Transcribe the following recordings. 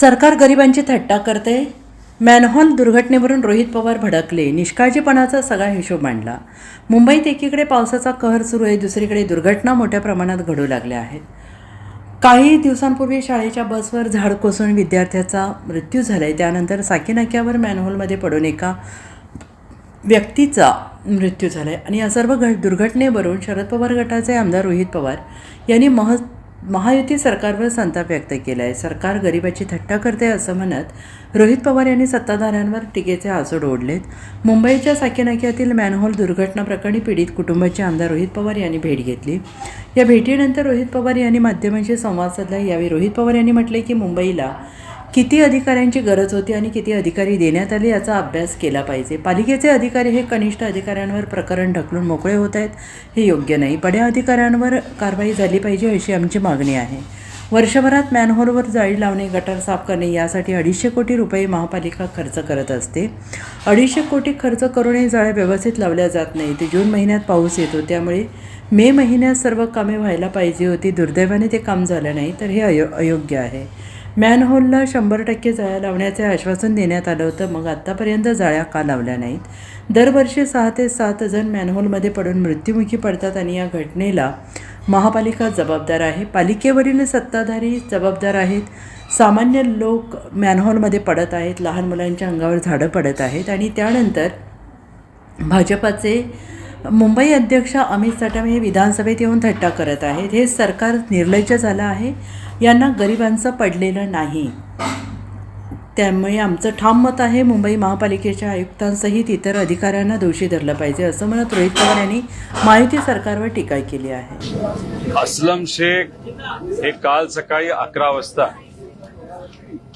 सरकार गरिबांची थट्टा करते. मॅनहोल दुर्घटनेवरून रोहित पवार भडकले. निष्काळजीपणाचा सगळा हिशोब मांडला. मुंबईत एकीकडे पावसाचा कहर सुरू आहे, दुसरीकडे दुर्घटना मोठ्या प्रमाणात घडू लागल्या आहेत. काही दिवसांपूर्वी शाळेच्या बसवर झाड कोसळून विद्यार्थ्याचा मृत्यू झाला आहे. त्यानंतर साकीनाक्यावर मॅनहोलमध्ये पडून एका व्यक्तीचा मृत्यू झाला आहे. आणि या सर्व दुर्घटनेवरून शरद पवार गटाचे आमदार रोहित पवार यांनी महायुती सरकारवर संताप व्यक्त केला आहे. सरकार गरिबाची थट्टा करते असं म्हणत रोहित पवार यांनी सत्ताधाऱ्यांवर टीकेचे आसूड ओढलेत. मुंबईच्या साकीनाक्यातील मॅनहोल दुर्घटना प्रकरणी पीडित कुटुंबाचे आमदार रोहित पवार यांनी भेट घेतली. या भेटीनंतर रोहित पवार यांनी माध्यमांशी संवाद साधला. यावेळी रोहित पवार यांनी म्हटले की मुंबईला किती अधिकाऱ्यांची गरज होती आणि किती अधिकारी देण्यात आले याचा अभ्यास केला पाहिजे. पालिकेचे अधिकारी हे कनिष्ठ अधिकाऱ्यांवर प्रकरण ढकलून मोकळे होत आहेत, हे योग्य नाही. बड्या अधिकाऱ्यांवर कारवाई झाली पाहिजे अशी आमची मागणी आहे. वर्षभरात मॅनहोलवर जाळी लावणे, गटार साफ करणे यासाठी 250 कोटी रुपये महापालिका खर्च करत असते. 250 कोटी खर्च करूनही जाळ्या व्यवस्थित लावल्या जात नाही. ते जून महिन्यात पाऊस येतो, त्यामुळे मे महिन्यात सर्व कामे व्हायला पाहिजे होती. दुर्दैवाने ते काम झालं नाही, तर हे अयोग्य आहे. मॅनहोलला 100% जाळ्या लावण्याचे आश्वासन देण्यात आलं होतं, मग आत्तापर्यंत जाळ्या का लावल्या नाहीत? दरवर्षी 6 ते 7 जण मॅनहोलमध्ये पडून मृत्युमुखी पडतात आणि या घटनेला महापालिका जबाबदार आहे. पालिकेवरील सत्ताधारी जबाबदार आहेत. सामान्य लोक मॅनहोलमध्ये पडत आहेत. लहान मुलांच्या अंगावर झाडं पडत आहेत. आणि त्यानंतर भाजपाचे मुंबई अध्यक्ष अमित साटम हे विधानसभेत येऊन थट्टा करत आहेत. हे सरकार निर्लज्ज झालं आहे. यांना गरिबांचं पडलेलं नाही. त्यामुळे आमचं ठाम मत आहे, मुंबई महापालिकेच्या आयुक्तांसहित इतर अधिकाऱ्यांना दोषी धरलं पाहिजे असं म्हणत रोहित पवार यांनी महायुती सरकारवर टीका केली आहे. असलम शेख हे काल सकाळी 11 वाजता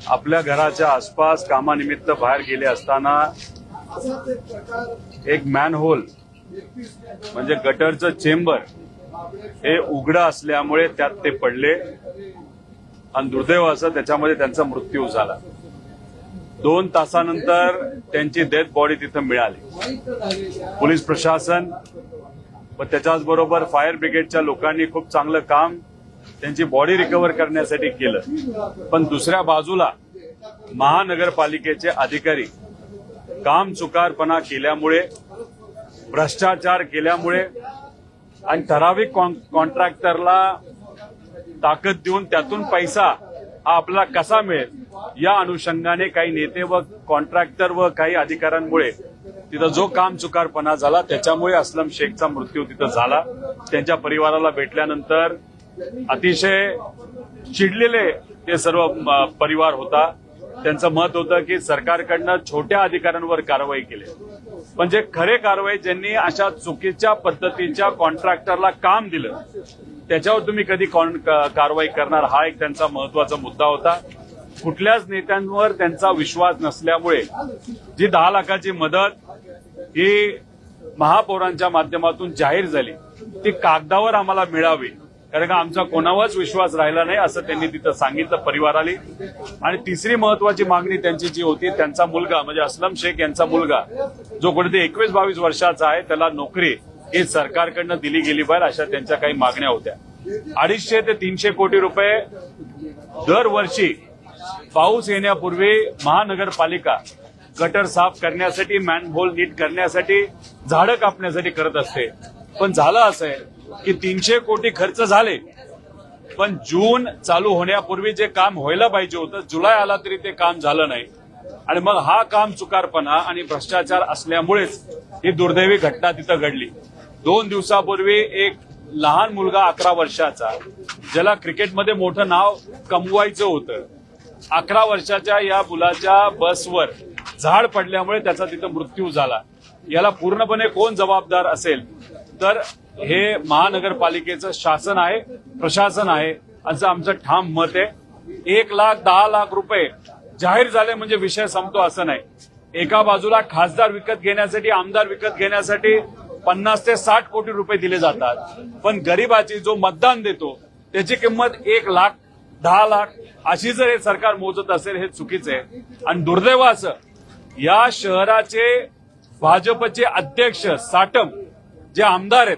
आपल्या घराच्या आसपास कामानिमित्त बाहेर गेले असताना एक मॅनहोल म्हणजे गटरचं चेंबर हे उघडं असल्यामुळे त्यात ते पडले आणि दुर्दैव असं त्याच्यामध्ये त्यांचा मृत्यू झाला. 2 तासानंतर त्यांची डेथ बॉडी तिथं मिळाली. पोलीस प्रशासन व त्याच्याचबरोबर फायर ब्रिगेडच्या लोकांनी खूप चांगलं काम त्यांची बॉडी रिकव्हर करण्यासाठी केलं. पण दुसऱ्या बाजूला महानगरपालिकेचे अधिकारी कामचुकारपणा केल्यामुळे, भ्रष्टाचार केल्यामुळे आणि ठराविक कॉन्ट्रॅक्टरला ताकद देऊन त्यातून पैसा हा आपल्याला कसा मिळेल या अनुषंगाने काही नेते व कॉन्ट्रॅक्टर व काही अधिकाऱ्यांमुळे तिथं जो कामचुकारपणा झाला त्याच्यामुळे असलम शेखचा मृत्यू तिथं झाला. त्यांच्या परिवाराला भेटल्यानंतर अतिशय चिडलेले ते सर्व परिवार होता. त्यांचं मत होतं की सरकारकडनं छोट्या अधिकाऱ्यांवर कारवाई केली, पण जे खरे कारवाई ज्यांनी अशा चुकीच्या पद्धतीच्या कॉन्ट्रॅक्टरला काम दिलं त्याच्यावर तुम्ही कधी कारवाई करणार, हा एक त्यांचा महत्वाचा मुद्दा होता. कुठल्याच नेत्यांवर त्यांचा विश्वास नसल्यामुळे जी 10 लाखाची मदत ही महापौरांच्या माध्यमातून जाहीर झाली ती कागदावर आम्हाला मिळावी, कारण का आमचा कोणावरच विश्वास राहिला नाही असं त्यांनी तिथं सांगितलं परिवाराला. आणि तिसरी महत्वाची मागणी त्यांची जी होती, त्यांचा मुलगा म्हणजे असलम शेख यांचा मुलगा जो कोणते 21-22 वर्षाचा आहे त्याला नोकरी ही सरकारकडनं दिली गेली पाहिजे, अशा त्यांच्या काही मागण्या होत्या. 250 ते 300 कोटी रुपये दरवर्षी पाऊस येण्यापूर्वी महानगरपालिका गटर साफ करण्यासाठी, मॅनहोल नीट करण्यासाठी, झाडं कापण्यासाठी करत असते. पण झालं असं आहे की 300 कोटी खर्च झाले, पण जून चालू होण्यापूर्वी जे काम व्हायला पाहिजे होतं जुलै आला तरी ते काम झालं नाही. आणि मग हा काम चुकारपणा आणि भ्रष्टाचार असल्यामुळेच ही दुर्दैवी घटना तिथं घडली. 2 दिवसापूर्वी एक लहान मुलगा 11 वर्षाचा ज्याला क्रिकेटमध्ये मोठं नाव कमवायचं होतं, 11 वर्षाच्या या मुलाच्या बसवर झाड पडल्यामुळे त्याचा तिथं मृत्यू झाला. याला पूर्णपणे कोण जबाबदार असेल तर हे महानगरपालिकेचं शासन आहे, प्रशासन आहे असं आमचं ठाम मत आहे. 1,10,00,000 रुपये जाहीर झाले म्हणजे विषय संपतो असं नाही. एका बाजूला खासदार विकत घेण्यासाठी, आमदार विकत घेण्यासाठी 50 ते 60 कोटी रुपये दिले जातात, पण गरीबाची जो मतदान देतो त्याची किंमत 1,00,000, 10,00,000 अशी जर हे सरकार मोजत असेल हे चुकीचं आहे. आणि दुर्दैव असं या शहराचे भाजपचे अध्यक्ष साटम जे आमदार आहेत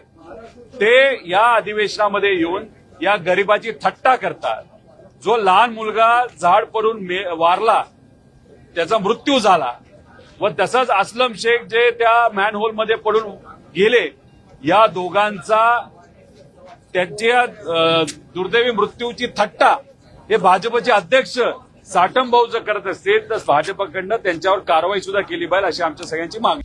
ते या अधिवेशनामध्ये येऊन या गरिबाची थट्टा करतात. जो लहान मुलगा झाड पडून वारला, त्याचा मृत्यू झाला, व तसंच असलम शेख जे त्या मॅनहोलमध्ये पडून गेले, या दोघांचा त्यांच्या दुर्दैवी मृत्यूची थट्टा हे भाजपचे अध्यक्ष साटम भाऊ जर करत असतील तर भाजपकडनं त्यांच्यावर कारवाई सुद्धा केली पाहिजे, अशी आमच्या सगळ्यांची मागणी.